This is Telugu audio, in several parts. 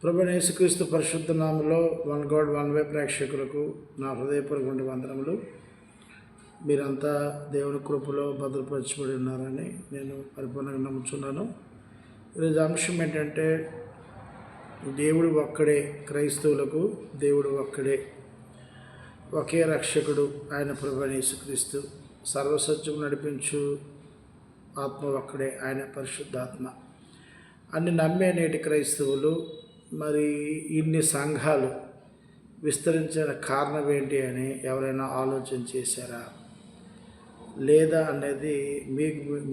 ప్రభువైన యేసుక్రీస్తు పరిశుద్ధ నామములో వన్ గాడ్ వన్ వే ప్రేక్షకులకు నా హృదయపూర్వక వందనములు. మీరంతా దేవుని కృపలో భద్రపరచబడి ఉన్నారని నేను పరిపూర్ణంగా నమ్ముచున్నాను. ఈరోజు అంశం ఏంటంటే దేవుడు ఒక్కడే, క్రైస్తవులకు దేవుడు ఒక్కడే, ఒకే రక్షకుడు ఆయన ప్రభువైన యేసుక్రీస్తు. సర్వసత్యం నడిపించు ఆత్మ ఒక్కడే, ఆయన పరిశుద్ధాత్మ. అన్ని నమ్మే నేటి క్రైస్తవులు మరి ఇన్ని సంఘాలు విస్తరించిన కారణం ఏంటి అని ఎవరైనా ఆలోచన చేశారా లేదా అనేది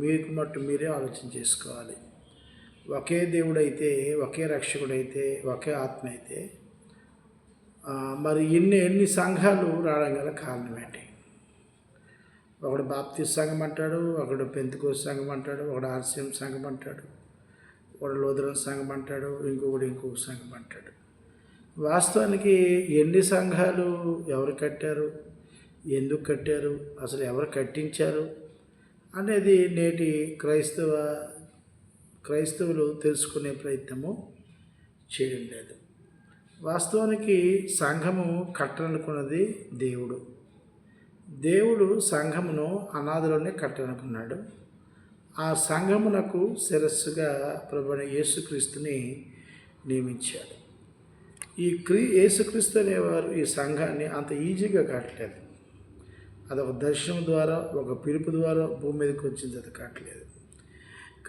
మీకు మట్టు మీరే ఆలోచన చేసుకోవాలి. ఒకే దేవుడైతే, ఒకే రక్షకుడైతే, ఒకే ఆత్మ అయితే మరి ఎన్ని సంఘాలు రావడం గల కారణం ఏంటి? ఒకడు బాప్తిస్ట్ సంఘం అంటాడు, ఒకడు పెంతెకోస్తు సంఘం అంటాడు, ఒకడు ఆర్సీఎం సంఘం అంటాడు, ఒకడు లూథరన్ సంఘం అంటాడు, ఇంకొక సంఘం అంటాడు. వాస్తవానికి ఎన్ని సంఘాలు ఎవరు కట్టారు, ఎందుకు కట్టారు, అసలు ఎవరు కట్టించారు అనేది నేటి క్రైస్తవులు తెలుసుకునే ప్రయత్నము చేయడం లేదు. వాస్తవానికి సంఘము కట్టాలనుకున్నది దేవుడు సంఘమును అనాదిలోనే కట్టాలనుకున్నాడు. ఆ సంఘమునకు శిరస్సుగా ప్రభువైన యేసుక్రీస్తుని నియమించాడు. యేసుక్రీస్తు అనేవారు ఈ సంఘాన్ని అంత ఈజీగా కట్టలేదు. అదొక దర్శనం ద్వారా, ఒక పిలుపు ద్వారా భూమి మీదకి వచ్చింది, అది కట్టలేదు.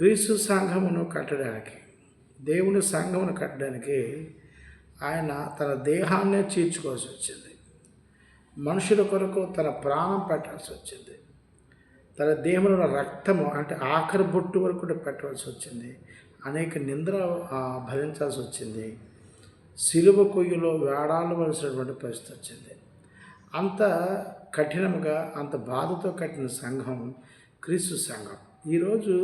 క్రీస్తు సంఘమును కట్టడానికి, దేవుని సంఘమును కట్టడానికి ఆయన తన దేహాన్నే చీల్చుకోవాల్సి వచ్చింది. మనుషుల కొరకు తన ప్రాణం పెట్టాల్సి వచ్చింది. తన దేహంలో రక్తము అంటే ఆఖరి బొట్టు వరకు కూడా పెట్టవలసి వచ్చింది. అనేక నిందలు భరించాల్సి వచ్చింది. సిలువ కొయ్యలో వేడాడవలసినటువంటి పరిస్థితి వచ్చింది. అంత కఠినంగా, అంత బాధతో కట్టిన సంఘం క్రీస్తు సంఘం. ఈరోజు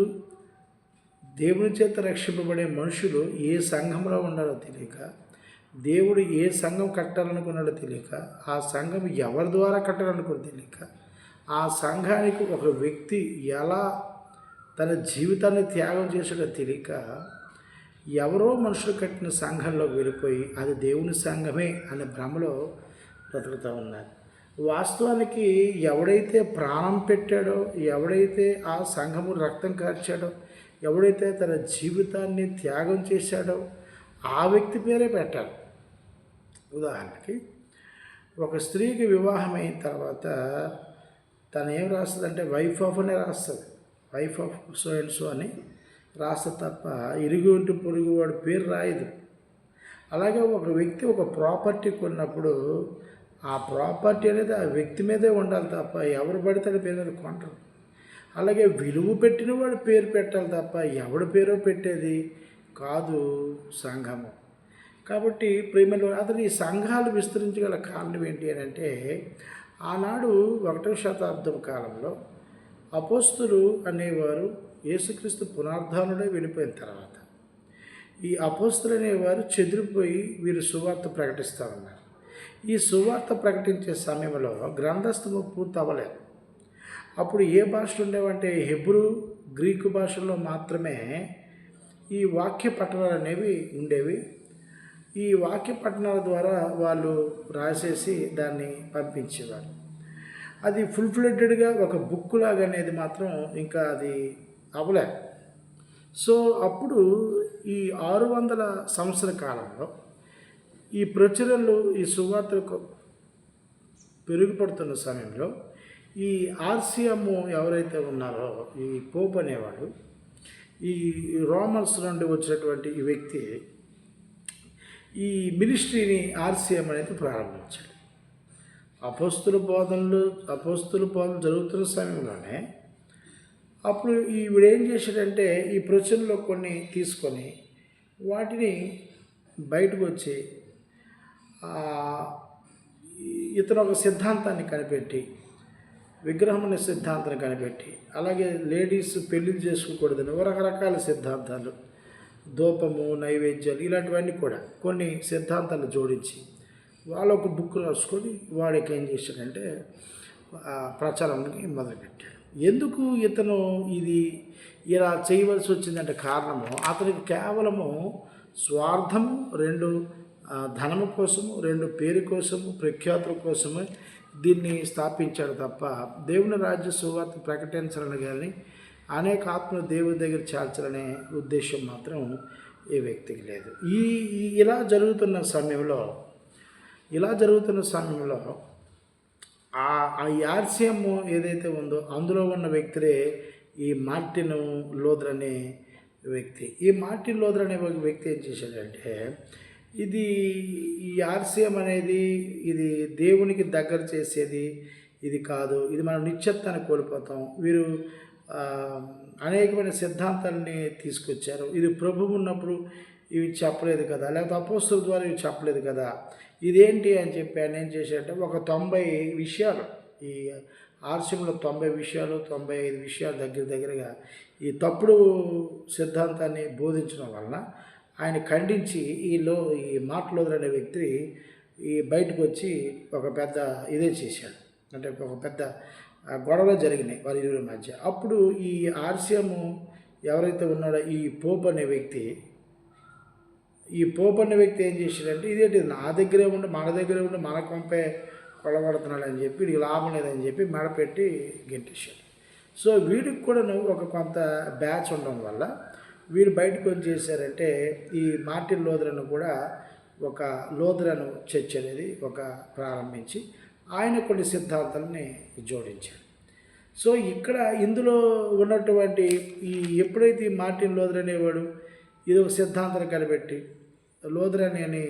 దేవుని చేత రక్షింపబడే మనుషులు ఏ సంఘంలో ఉండాలో తెలియక, దేవుడు ఏ సంఘం కట్టాలనుకున్నాడో తెలియక, ఆ సంఘం ఎవరి ద్వారా కట్టాలనుకున్నదో తెలియక, ఆ సంఘానికి ఒక వ్యక్తి ఎలా తన జీవితాన్ని త్యాగం చేసాడో తెలియక ఎవరో మనుషులు కట్టిన సంఘంలో వెళ్ళిపోయి అది దేవుని సంఘమే అనే భ్రమలో బ్రతుకుతూ ఉన్నారు. వాస్తవానికి ఎవడైతే ప్రాణం పెట్టాడో, ఎవడైతే ఆ సంఘము రక్తం కార్చాడో, ఎవడైతే తన జీవితాన్ని త్యాగం చేశాడో ఆ వ్యక్తి పేరే పెట్టాలి. ఉదాహరణకి ఒక స్త్రీకి వివాహం అయిన తర్వాత తను ఏం రాస్తుందంటే వైఫ్ ఆఫ్ అనే రాస్తుంది, wife of so and so అని రాస్తుంది తప్ప ఇరుగు ఇంటి పొరుగు వాడి పేరు రాయదు. అలాగే ఒక వ్యక్తి ఒక ప్రాపర్టీ కొన్నప్పుడు ఆ ప్రాపర్టీ అనేది ఆ వ్యక్తి మీదే ఉండాలి తప్ప ఎవరు పడితే పేరు మీద కొంటారు. అలాగే విలువ పెట్టిన వాడు పేరు పెట్టాలి తప్ప ఎవడి పేరో పెట్టేది కాదు సంఘము. కాబట్టి ప్రేమలో అతను ఈ సంఘాలు విస్తరించగల కారణం ఏంటి అని అంటే, ఆనాడు 1వ శతాబ్దం కాలంలో అపోస్తులు అనేవారు యేసుక్రీస్తు పునరుద్ధానుడే వెళ్ళిపోయిన తర్వాత ఈ అపోస్తులు అనేవారు చెదిరిపోయి వీరు సువార్త ప్రకటిస్తూ ఉన్నారు. ఈ సువార్త ప్రకటించే సమయంలో గ్రంథస్థము పూర్తి అవ్వలేదు. అప్పుడు ఏ భాషలు ఉండేవంటే హెబ్రూ, గ్రీకు భాషల్లో మాత్రమే ఈ వాక్య పట్టణాలు అనేవి ఉండేవి. ఈ వాక్య పట్టణాల ద్వారా వాళ్ళు రాసేసి దాన్ని పంపించేవారు. అది ఫుల్ ఫ్లెడ్జెడ్గా ఒక బుక్ లాగా అనేది మాత్రం ఇంకా అది అవ్వలే. సో అప్పుడు ఈ 600 సంవత్సర కాలంలో ఈ ప్రచురణలు, ఈ సువార్తకు పెరుగుపడుతున్న సమయంలో ఈ ఆర్సీఎం ఎవరైతే ఉన్నారో ఈ పోప్ అనేవాడు, ఈ రోమన్స్ నుండి వచ్చినటువంటి ఈ వ్యక్తి ఈ మినిస్ట్రీని ఆర్సీఎం అనేది ప్రారంభించాడు. అపోస్తుల బోధనలు జరుగుతున్న సమయంలోనే అప్పుడు వీడేం చేశాడంటే ఈ ప్రచురణలో కొన్ని తీసుకొని వాటిని బయటకు వచ్చి ఇతను ఒక సిద్ధాంతాన్ని కనిపెట్టి, విగ్రహం అనే సిద్ధాంతాన్ని కనిపెట్టి, అలాగే లేడీస్ పెళ్ళిళ్ళు చేసుకోకూడదని రకరకాల సిద్ధాంతాలు, ధూపము, నైవేద్యాలు ఇలాంటివన్నీ కూడా కొన్ని సిద్ధాంతాలు జోడించి వాళ్ళు ఒక బుక్ రాసుకొని వాడికి ఏం చేశాడంటే ప్రచారానికి మొదలుపెట్టాడు. ఎందుకు ఇతను ఇది ఇలా చేయవలసి వచ్చిందంటే కారణము అతనికి కేవలము స్వార్థము, రెండు ధనము కోసము, రెండు పేరు కోసము, ప్రఖ్యాతుల కోసము దీన్ని స్థాపించాడు తప్ప దేవుని రాజ్య సువార్త ప్రకటించాలని కానీ అనేక ఆత్మలు దేవుని దగ్గర చేర్చాలనే ఉద్దేశం మాత్రం ఈ వ్యక్తికి లేదు. ఇలా జరుగుతున్న సమయంలో ఆ ఆర్సిఎం ఏదైతే ఉందో అందులో ఉన్న వ్యక్తులే ఈ మార్టిన్ లూథర్ అనే వ్యక్తి. ఈ మార్టిన్ లూథర్ అనే ఒక వ్యక్తి ఏం చేశాడంటే, ఈ ఆర్సిఎం అనేది ఇది దేవునికి దగ్గర చేసేది ఇది కాదు, ఇది మనం నిశ్చత్వాన్ని కోల్పోతాం. వీరు అనేకమైన సిద్ధాంతాలని తీసుకొచ్చారు. ఇది ప్రభువు ఉన్నప్పుడు ఇవి చెప్పలేదు కదా, లేకపోతే అపోస్తుల ద్వారా ఇవి చెప్పలేదు కదా, ఇదేంటి అని చెప్పి ఆయన ఏం చేశాడంటే ఒక 90 విషయాలు, ఈ ఆర్సిఎంలో 90 విషయాలు 95 విషయాలు దగ్గరగా ఈ తప్పుడు సిద్ధాంతాన్ని బోధించడం వలన ఆయన ఖండించి ఈ మార్టిన్ లూథర్ అనే వ్యక్తి బయటకు వచ్చి ఒక పెద్ద ఇదే చేశాడు. అంటే ఒక పెద్ద గొడవలు జరిగినాయి వారి ఇరువురి మధ్య. అప్పుడు ఈ ఆర్సిఎం ఎవరైతే ఉన్నాడో ఈ పోప్ అనే వ్యక్తి ఏం చేశాడంటే, ఇదేంటి మన దగ్గరే ఉండి మన కొంపే కొలబడుతున్నాడు అని చెప్పి వీడికి లాభం లేదని చెప్పి మెడపెట్టి గెంటేశాడు. సో వీడికి కూడా ఒక కొంత బ్యాచ్ ఉండడం వల్ల వీడు బయటకు వచ్చి చేశారంటే ఈ మార్టిన్ లూథరన్ కూడా ఒక లూథరన్ చర్చ్ అనేది ప్రారంభించి ఆయన కొన్ని సిద్ధాంతాలని జోడించాడు. సో ఇందులో ఉన్నటువంటి ఎప్పుడైతే ఈ మార్టిన్ లూథర్ అనేవాడు ఇది ఒక సిద్ధాంతాన్ని కనిపెట్టి లూథరన్ అని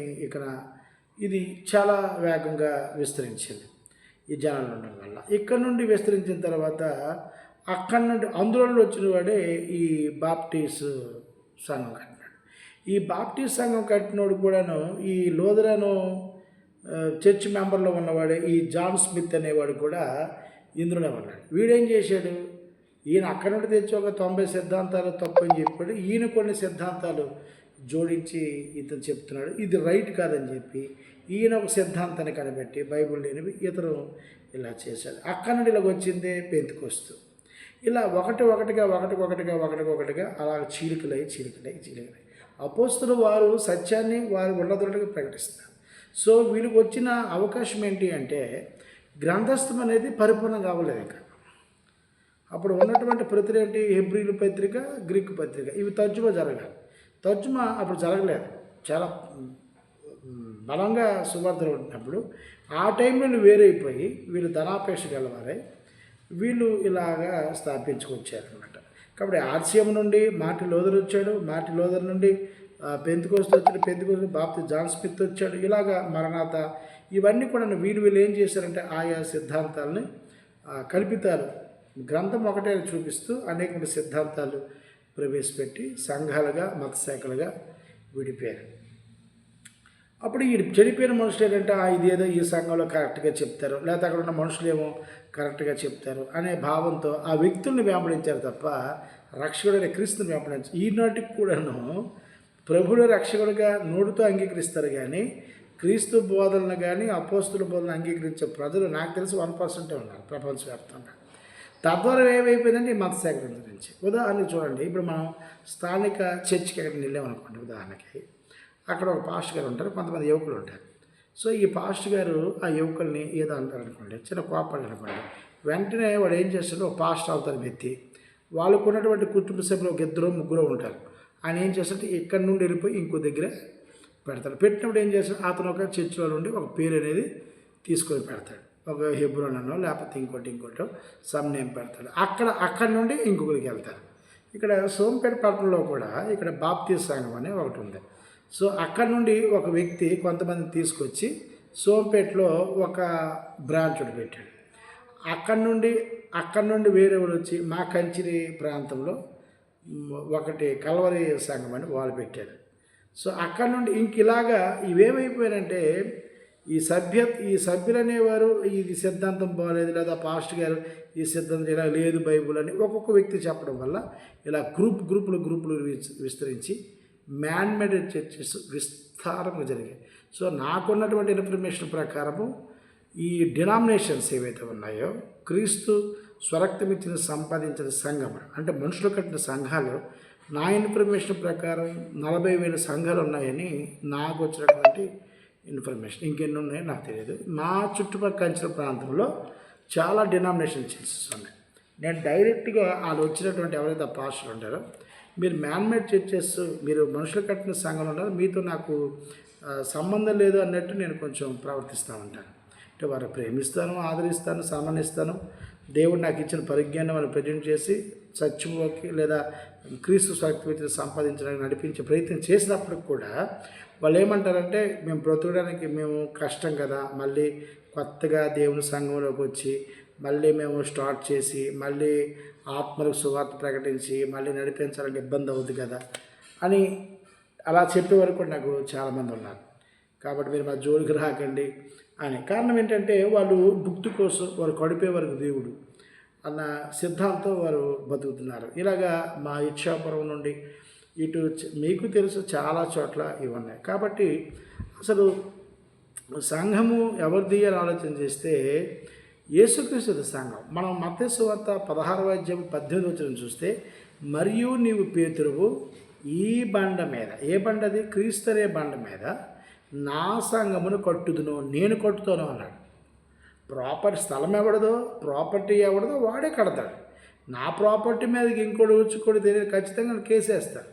ఇది చాలా వేగంగా విస్తరించింది ఈ జనాలు ఉండడం వల్ల. ఇక్కడ నుండి విస్తరించిన తర్వాత అక్కడి నుండి అందులో వచ్చిన వాడే ఈ బాప్టిస్ట్ సంఘం కట్టినాడు. ఈ బాప్టిస్ట్ సంఘం కట్టినోడు కూడాను ఈ లూథరన్ చర్చ్ మెంబర్లో ఉన్నవాడే ఈ జాన్ స్మిత్ అనేవాడు కూడా ఇందులోనే ఉన్నాడు. వీడేం చేశాడు, ఈయన అక్కడి నుండి తెచ్చి ఒక 90 సిద్ధాంతాలు తప్పని చెప్పాడు. ఈయన కొన్ని సిద్ధాంతాలు జోడించి ఇతను చెప్తున్నాడు ఇది రైట్ కాదని చెప్పి ఈయన ఒక సిద్ధాంతాన్ని కనిపెట్టి బైబిల్ లేనివి ఇతను ఇలా చేశాడు. అక్కడి నుండి ఇలా వచ్చిందే పెంతెకొస్తు. ఇలా ఒకటిగా అలా చీలికలై అపోస్తలులు వారు సత్యాన్ని వారు ఉన్నతులుగా ప్రకటిస్తారు. సో వీళ్ళకి వచ్చిన అవకాశం ఏంటి అంటే గ్రంథస్థం అనేది పరిపూర్ణం కావలేదు. ఇంకా అప్పుడు ఉన్నటువంటి ప్రతులు ఏంటి, హెబ్రీలు పత్రిక, గ్రీకు పత్రిక, ఇవి తర్జుమా జరగాలి. తర్జుమా అప్పుడు జరగలేదు. చాలా బలంగా సువార్తలు ఉంటున్నప్పుడు ఆ టైంలో వేరైపోయి వీళ్ళు ధనాపేక్ష గలవారై వీళ్ళు ఇలాగా స్థాపించుకొచ్చారనమాట. కాబట్టి ఆర్సిఎం నుండి మార్టిన్ లూథర్ వచ్చాడు, మార్టిన్ లూథర్ నుండి పెంతెకొస్తు వచ్చాడు, పెంతెకొస్తు బాప్టిస్ట్ జాన్ స్మిత్ వచ్చాడు, ఇలాగా మరణాత ఇవన్నీ కూడా వీళ్ళు ఏం చేశారంటే ఆయా సిద్ధాంతాలని కల్పితాలు గ్రంథం ఒకటే చూపిస్తూ అనేక సిద్ధాంతాలు ప్రవేశపెట్టి సంఘాలుగా మత శాఖలుగా విడిపోయారు. అప్పుడు ఈ చెడిపోయిన మనుషులు ఏంటంటే ఇదేదో ఈ సంఘంలో కరెక్ట్గా చెప్తారు, లేకపోతే అక్కడ ఉన్న మనుషులేమో కరెక్ట్గా చెప్తారు అనే భావంతో ఆ వ్యక్తుల్ని వెంబడించారు తప్ప రక్షకుడైన క్రీస్తుని వెంబడించారు. ఈనాటికి కూడాను ప్రభువుల రక్షకుడిగా నోటితో అంగీకరిస్తారు కానీ క్రీస్తు బోధనలు కానీ అపోస్తుల బోధనలు అంగీకరించే ప్రజలు నాకు తెలిసి 1% ఉన్నారు ప్రపంచవ్యాప్తంగా. తద్వారా ఏమైపోయిందంటే ఈ మత శాఖ గురించి ఉదాహరణకి చూడండి. ఇప్పుడు మనం స్థానిక చర్చికి ఎక్కడికి వెళ్ళామనుకోండి, ఉదాహరణకి అక్కడ ఒక పాస్టర్ గారు ఉంటారు, కొంతమంది యువకులు ఉంటారు. సో ఈ పాస్టర్ గారు ఆ యువకుల్ని ఏదో అంటారు అనుకోండి, చిన్న కోపాడు అనుకోండి, వెంటనే వాడు ఏం చేస్తాడు, ఒక పాస్టర్ అవుతారు వ్యక్తి, వాళ్ళకు ఉన్నటువంటి కుటుంబ సభ్యులు ఒక 2-3 ఉంటారు. ఆయన ఏం చేస్తాడు, ఇక్కడి నుండి వెళ్ళిపోయి ఇంకో దగ్గర పెడతాడు. పెట్టినప్పుడు ఏం చేస్తాడు, అతను ఒక చర్చిలో నుండి ఒక పేరు అనేది తీసుకొని పెడతాడు, ఒక హెబ్రోన్ అనో లేకపోతే ఇంకోటో సమ్ నేమ్ పెడతాడు. అక్కడి నుండి ఇంకొకరికి వెళ్తారు. ఇక్కడ సోంపేట పట్టణంలో కూడా ఇక్కడ బాప్టిస్ట్ సంఘం అనే ఒకటి ఉంది. సో అక్కడి నుండి ఒక వ్యక్తి కొంతమందిని తీసుకొచ్చి సోంపేటలో ఒక బ్రాంచ్ పెట్టాడు. అక్కడి నుండి వేరేవాడు వచ్చి మా కంచిరి ప్రాంతంలో ఒకటి కల్వరి సంఘం అని వాళ్ళు పెట్టారు. సో అక్కడి నుండి ఇలాగా ఇవేమైపోయారంటే ఈ సభ్యులు అనేవారు ఇది సిద్ధాంతం బాగాలేదు, లేదా పాస్టర్ గారు ఈ సిద్ధాంతం ఇలా లేదు బైబుల్ అని ఒక్కొక్క వ్యక్తి చెప్పడం వల్ల ఇలా గ్రూపులు విస్తరించి మ్యాన్మేడ్ చర్చెస్ విస్తారంగా జరిగాయి. సో నాకున్నటువంటి ఇన్ఫర్మేషన్ ప్రకారము ఈ డినామినేషన్స్ ఏవైతే ఉన్నాయో క్రీస్తు స్వరక్తమిచ్చిన సంపాదించిన సంఘం అంటే మనుషులు కట్టిన సంఘాలు నా ఇన్ఫర్మేషన్ ప్రకారం 40,000 సంఘాలు ఉన్నాయని నాకు వచ్చినటువంటి ఇన్ఫర్మేషన్. ఇంకెన్ని ఉన్నాయో నాకు తెలియదు. మా చుట్టుపక్కల అంచిన ప్రాంతంలో చాలా డినామినేషన్ చర్చెస్ ఉన్నాయి. నేను డైరెక్ట్గా వాళ్ళు వచ్చినటువంటి ఎవరైతే పాస్టర్లు ఉంటారో, మీరు మ్యాన్మేడ్ చర్చెస్, మీరు మనుషులు కట్టిన సంఘంలో ఉన్నారు, మీతో నాకు సంబంధం లేదు అన్నట్టు నేను కొంచెం ప్రవర్తిస్తూ ఉంటాను. అంటే వారు ప్రేమిస్తాను, ఆదరిస్తాను, సన్మానిస్తాను. దేవుడు నాకు ఇచ్చిన పరిజ్ఞానం వాళ్ళు ప్రజెంట్ చేసి సత్యంలోకి లేదా క్రీస్తు శక్తిని సంపాదించడానికి నడిపించే ప్రయత్నం చేసినప్పటికి కూడా వాళ్ళు ఏమంటారంటే, మేము బ్రతకడానికి మేము కష్టం కదా, మళ్ళీ కొత్తగా దేవుని సంఘంలోకి వచ్చి మళ్ళీ మేము స్టార్ట్ చేసి మళ్ళీ ఆత్మలకు సువార్త ప్రకటించి మళ్ళీ నడిపించాలంటే ఇబ్బంది అవుతుంది కదా అని అలా చెప్పే వరకు నాకు చాలామంది ఉన్నారు. కాబట్టి మీరు మా జోలికి రాకండి అని. కారణం ఏంటంటే వాళ్ళు భుక్తి కోసం వారు కడిపే వరకు దేవుడు అన్న సిద్ధాంతం వారు బతుకుతున్నారు. ఇలాగా మా ఇచ్చాపురం నుండి ఇటు మీకు తెలుసు చాలా చోట్ల ఇవి ఉన్నాయి. కాబట్టి అసలు సంఘము ఎవరిది అని ఆలోచన చేస్తే యేసుక్రీస్తు సంఘం. మనం మత్తయి సువార్త 16వ అధ్యాయం 18 చూస్తే, మరియు నీవు పేతురువు ఈ బండ మీద, ఏ బండది? క్రీస్తు అనే బండ మీద నా సంఘమును కట్టుదును, నేను కట్టుతాను అన్నాడు. ప్రాపర్టీ స్థలం ఎవడదో, ప్రాపర్టీ ఎవడదో వాడే కడతాడు. నా ప్రాపర్టీ మీదకి ఇంకోటి వచ్చుకోడు తెలియదు, ఖచ్చితంగా కేసేస్తాడు.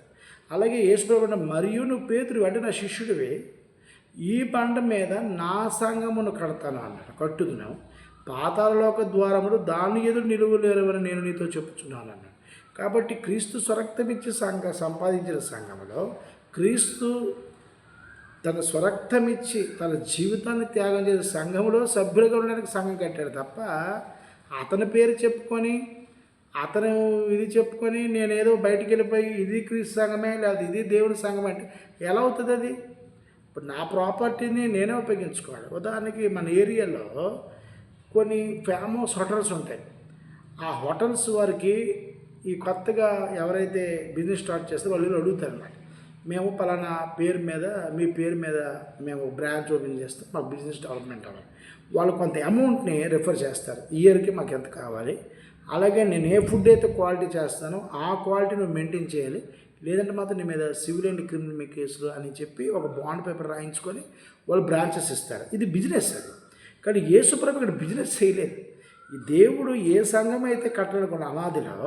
అలాగే యేసుప్రభు మరియు నువ్వు పేతురు అంటే నా శిష్యుడివి, ఈ బండ మీద నా సంఘమును కడతాను అన్నాడు, కట్టుదును. పాతాళలోక ద్వారములు దాని ఎదురు నిలువలేరవని నేను నీతో చెప్పుచున్నాను అన్నాడు. కాబట్టి క్రీస్తు స్వరక్తమిచ్చి సంపాదించిన సంఘంలో క్రీస్తు తన స్వరక్తమిచ్చి తన జీవితాన్ని త్యాగం చేసే సంఘంలో సభ్యులుగా ఉండడానికి సంఘం కట్టాడు తప్ప, అతని పేరు చెప్పుకొని అతను ఇది చెప్పుకొని నేనేదో బయటికి వెళ్ళిపోయి ఇది క్రీస్తు సంఘమే లేదా ఇది దేవుడి సంఘం అంటే ఎలా అవుతుంది అది? ఇప్పుడు నా ప్రాపర్టీని నేనే ఉపయోగించుకోవాలి. ఉదాహరణకి మన ఏరియాలో కొన్ని ఫేమస్ హోటల్స్ ఉంటాయి. ఆ హోటల్స్ వారికి ఈ కొత్తగా ఎవరైతే బిజినెస్ స్టార్ట్ చేస్తారో వాళ్ళు అడుగుతారన్నమాట, మేము పలానా పేరు మీద మీ పేరు మీద మేము బ్రాంచ్ ఓపెన్ చేస్తాం, మాకు బిజినెస్ డెవలప్మెంట్ అవ్వాలి. వాళ్ళు కొంత అమౌంట్ని రిఫర్ చేస్తారు, ఇయర్కి మాకు ఎంత కావాలి, అలాగే నేను ఏ ఫుడ్ అయితే క్వాలిటీ చేస్తానో ఆ క్వాలిటీ నువ్వు మెయింటైన్ చేయాలి, లేదంటే మాత్రం నీ మీద సివిల్ అండ్ క్రిమినల్ కేసులు అని చెప్పి ఒక బాండ్ పేపర్ రాయించుకొని వాళ్ళు బ్రాంచెస్ ఇస్తారు. ఇది బిజినెస్ అది. కానీ యేసుప్రభు ఇక్కడ బిజినెస్ చేయలేదు. ఈ దేవుడు ఏ సంఘం అయితే కట్టాలనుకున్న అనాదిలో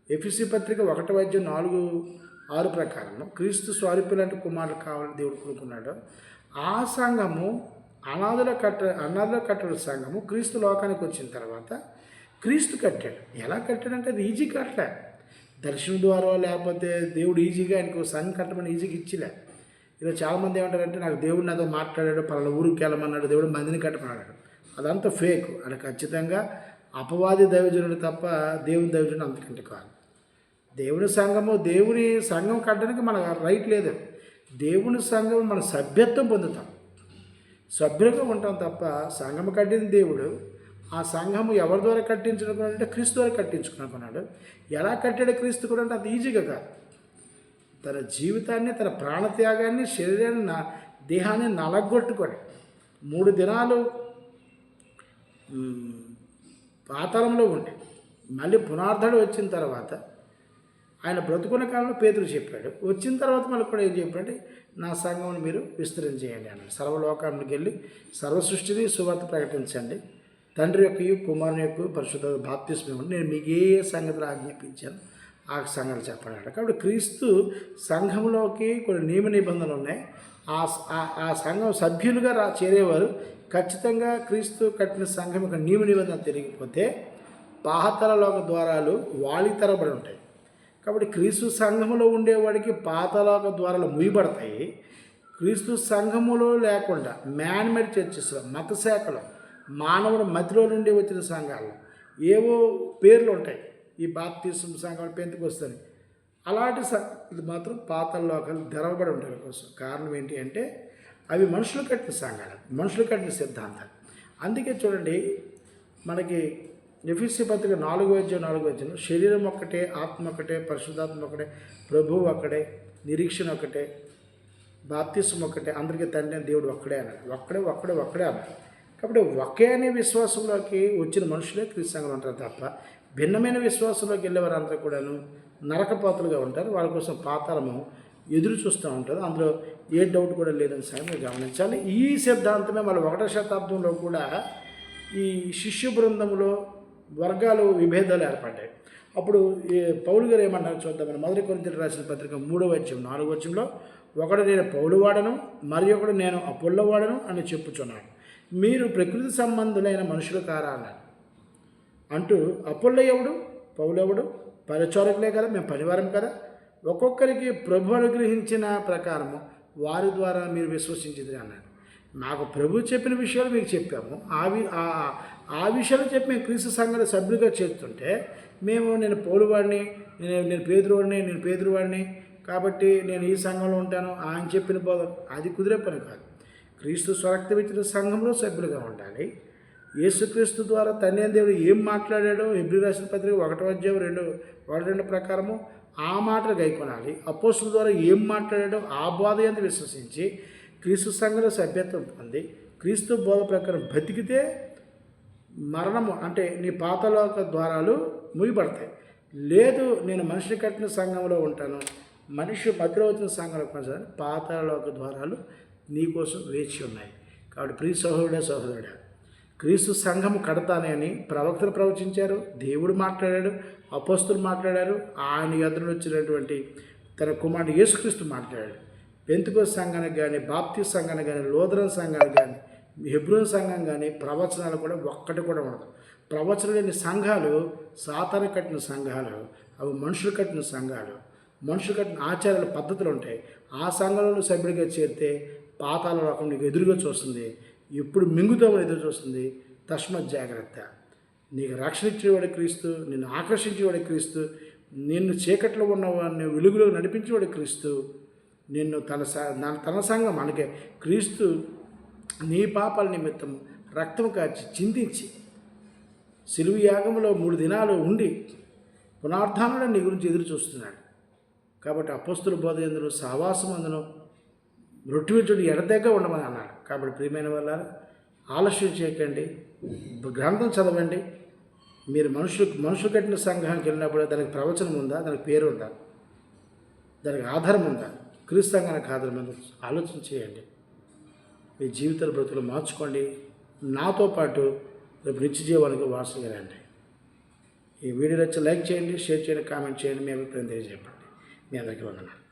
ఎఫెసీ పత్రిక 1:4-6 ప్రకారం క్రీస్తు స్వరూపి లాంటి కుమారులు కావాలని దేవుడు కోరుకున్నాడు. ఆ సంఘము అనాదిలో కట్టిన సంఘము క్రీస్తు లోకానికి వచ్చిన తర్వాత క్రీస్తు కట్టాడు. ఎలా కట్టాడంటే అది ఈజీ కట్టలే, దర్శనం ద్వారా లేకపోతే దేవుడు ఈజీగా ఆయనకు సంఘం కట్టమని ఈజీగా ఇచ్చిలే. ఇలా చాలామంది ఏమంటారంటే, నాకు దేవుడు నాతో మాట్లాడాడు, పలానా ఊరికి వెళ్ళమన్నాడు, దేవుడు మందిని కట్టమన్నాడు. అదంతా ఫేక్. అది ఖచ్చితంగా అపవాది దైవజనుడు తప్ప దేవుని దైవజనుడు అంతకంటే కాదు. దేవుని సంఘం కట్టడానికి మన రైట్ లేదు. దేవుని సంఘం మన సభ్యత్వం పొందుతాం, సభ్యులుగా ఉంటాం తప్ప సంఘం కట్టిన దేవుడు ఆ సంఘము ఎవరి ద్వారా కట్టించుకున్నాడు అంటే క్రీస్తు ద్వారా కట్టించుకున్నాడు. ఎలా కట్టాడు క్రీస్తు కూడా అంటే అది ఈజీగా కాదు. తన జీవితాన్ని, తన ప్రాణత్యాగాన్ని, శరీరాన్ని, దేహాన్ని నలగొట్టుకొని 3 దినాలు పాతాళంలో ఉండి మళ్ళీ పునరుద్ధరణ వచ్చిన తర్వాత ఆయన బ్రతుకున్న కాలంలో పేతురు చెప్పాడు. వచ్చిన తర్వాత మళ్ళీ కూడా ఏం చెప్పాడంటే, నా సంఘమును మీరు విస్తరించేయండి అన్నాడు. సర్వలోకానికి వెళ్ళి సర్వ సృష్టిని సువార్త ప్రకటించండి, తండ్రి యొక్క కుమారుని యొక్క పరిశుద్ధ బాప్తిస్మం నేను మీకు ఏ సంగతులు ఆజ్ఞాపించాను ఆ సంఘాలు చెప్పాడు. కాబట్టి క్రీస్తు సంఘంలోకి కొన్ని నియమ నిబంధనలు ఉన్నాయి. ఆ సంఘం సభ్యులుగా చేరేవారు ఖచ్చితంగా క్రీస్తు కట్టిన సంఘం యొక్క నియమ నిబంధన తెలియకపోతే పాతాళలోక ద్వారాలు వాలి తరబడి ఉంటాయి. కాబట్టి క్రీస్తు సంఘములో ఉండేవాడికి పాతాళలోక ద్వారాలు ముయ్యబడతాయి. క్రీస్తు సంఘములో లేకుండా మ్యాన్మేడ్ చర్చెస్లో, మత శాఖలో, మానవుడు మధ్యలో నుండి వచ్చిన సంఘాల్లో ఏవో పేర్లు ఉంటాయి. ఈ బాప్తిస్మ సంఘం పెంతుకొస్తుంది, అలాంటి ఇది మాత్రం పాతాళలోకాలు తెరవబడి ఉంటాయి కోసం. కారణం ఏంటి అంటే అవి మనుషులు కట్టిన సంఘాలు, మనుషులు కట్టిన సిద్ధాంతాలు. అందుకే చూడండి, మనకి ఎఫెసీ పత్రిక 4:4 శరీరం ఒక్కటే, ఆత్మ ఒక్కటే, పరిశుద్ధాత్మ ఒకటే, ప్రభువు ఒక్కడే, నిరీక్షణ ఒకటే, బాప్తిస్మ ఒక్కటే, అందరికీ తండ్రి దేవుడు ఒక్కడే అన్నాడు. ఒక్కడే అన్నాడు. కాబట్టి ఒకే అనే విశ్వాసంలోకి వచ్చిన మనుషులే క్రీస్తు సంఘంలో ఉంటారు తప్ప భిన్నమైన విశ్వాసంలోకి వెళ్ళేవారంతా కూడాను నరకపాతులుగా ఉంటారు. వాళ్ళ కోసం పాతాళము ఎదురు చూస్తూ ఉంటారు. అందులో ఏ డౌట్ కూడా లేదని సంగతి గమనించాలి. ఈ సిద్ధాంతమే మళ్ళీ 1వ శతాబ్దంలో కూడా ఈ శిష్య బృందంలో వర్గాలు విభేదాలు ఏర్పడ్డాయి. అప్పుడు పౌలు గారు ఏమన్నారు చూద్దామని. 1 కొరింథీయులకు రాసిన పత్రిక 3వ అధ్యాయం 4వ వచనంలో, ఒకడు నేను పౌలు వాడను, మరి ఒకడు నేను అపొల్లో వాడను అని చెప్పుచున్నాను. మీరు ప్రకృతి సంబంధులైన మనుషులు కారా అన్నారు. అంటూ అపొల్లో ఎవడు, పౌలు ఎవడు, పరిచారకులే కదా, మేము పనివారం కదా. ఒక్కొక్కరికి ప్రభు అనుగ్రహించిన ప్రకారము వారి ద్వారా మీరు విశ్వసించింది అన్నాడు. మాకు ప్రభు చెప్పిన విషయాలు మీకు చెప్పాము. ఆ విషయాలు చెప్పి మేము క్రీస్తు సంఘాల సభ్యులుగా చేస్తుంటే నేను పౌలువాడిని, నేను పేదరువాడిని కాబట్టి నేను ఈ సంఘంలో ఉంటాను ఆయన చెప్పిన బోధ అది కుదిరే పని కాదు. క్రీస్తు స్వరక్తమిచ్చిన సంఘంలో సభ్యులుగా ఉండాలి. యేసుక్రీస్తు ద్వారా తండ్రి దేవుడు ఏం మాట్లాడాడో హెబ్రీ రాసిన పత్రిక 1వ అధ్యాయం 2 ప్రకారము ఆ మాటలు గైకొనాలి. అపోస్తుల ద్వారా ఏం మాట్లాడాడో ఆ బోధ ఎంత విశ్వసించి క్రీస్తు సంఘంలో సభ్యత్వం పొంది క్రీస్తు బోధ ప్రకారం బతికితే మరణము అంటే నీ పాతాళలోక ద్వారాలు ముగిపడతాయి. లేదు నేను మనిషిని కట్టిన సంఘంలో ఉంటాను, మనిషి మధ్యలో వచ్చిన సంఘంలో కొనసాగాలి, పాతాళలోక ద్వారాలు నీకోసం వేచి ఉన్నాయి. కాబట్టి ప్రియ సహోదరుడా, క్రీస్తు సంఘము కడతానే అని ప్రవక్తలు ప్రవచించారు, దేవుడు మాట్లాడాడు, అపోస్తులు మాట్లాడారు, ఆయన ఎదురు వచ్చినటువంటి తన కుమారుడు యేసుక్రీస్తు మాట్లాడాడు. పెంతెకోస్తు సంఘానికి కానీ, బాప్టిస్ట్ సంఘానికి కానీ, లూథరన్ సంఘానికి కానీ, హెబ్రోన్ సంఘం కానీ ప్రవచనాలు కూడా ఒక్కటి కూడా ఉండదు. ప్రవచనం లేని సంఘాలు సాతాను కట్టిన సంఘాలు, అవి మనుషులు కట్టిన సంఘాలు, మనుషులు కట్టిన ఆచారాల పద్ధతులు ఉంటాయి. ఆ సంఘంలో సభ్యుడిగా చేరితే పాతాళ లోకం నీకు ఎదురుగా చూస్తుంది, ఎప్పుడు మింగుతామని ఎదురు చూస్తుంది. తస్మత్ జాగ్రత్త. నీకు రక్షణ ఇచ్చేవాడు క్రీస్తు, నిన్ను ఆకర్షించేవాడు క్రీస్తు, నిన్ను చీకట్లో ఉన్నవాడిని వెలుగులో నడిపించేవాడు క్రీస్తు, నిన్ను తన సంఘం మనకే క్రీస్తు నీ పాపాల నిమిత్తం రక్తం కార్చి చిందించి సిలువ యాగంలో 3 దినాలు ఉండి పునరుద్ధానంలో నీ గురించి ఎదురు చూస్తున్నాడు. కాబట్టి అపోస్తుల బోధ ఎందును సహవాసం అందును రొట్టివిచ్చుడు ఎడతెగ ఉండమని అన్నాడు. కాబట్టి ప్రియమైన వాళ్ళ ఆలస్యం చేయకండి, గ్రంథం చదవండి. మీరు మనుషులు కట్టిన సంఘానికి వెళ్ళినప్పుడు దానికి ప్రవచనం ఉందా, దానికి పేరు ఉందా, దానికి ఆధారం ఉందా? క్రీస్తు సంఘానికి ఆధారం ఉందా? ఆలోచన చేయండి. మీ జీవితాల బ్రతుకులు మార్చుకోండి. నాతో పాటు రేపు నిత్య జీవానికి వారసుగా రండి. ఈ వీడియో వచ్చి లైక్ చేయండి, షేర్ చేయండి, కామెంట్ చేయండి, మీ అభిప్రాయం తెలియజేయండి. మీ అందరికీ వందనాలు.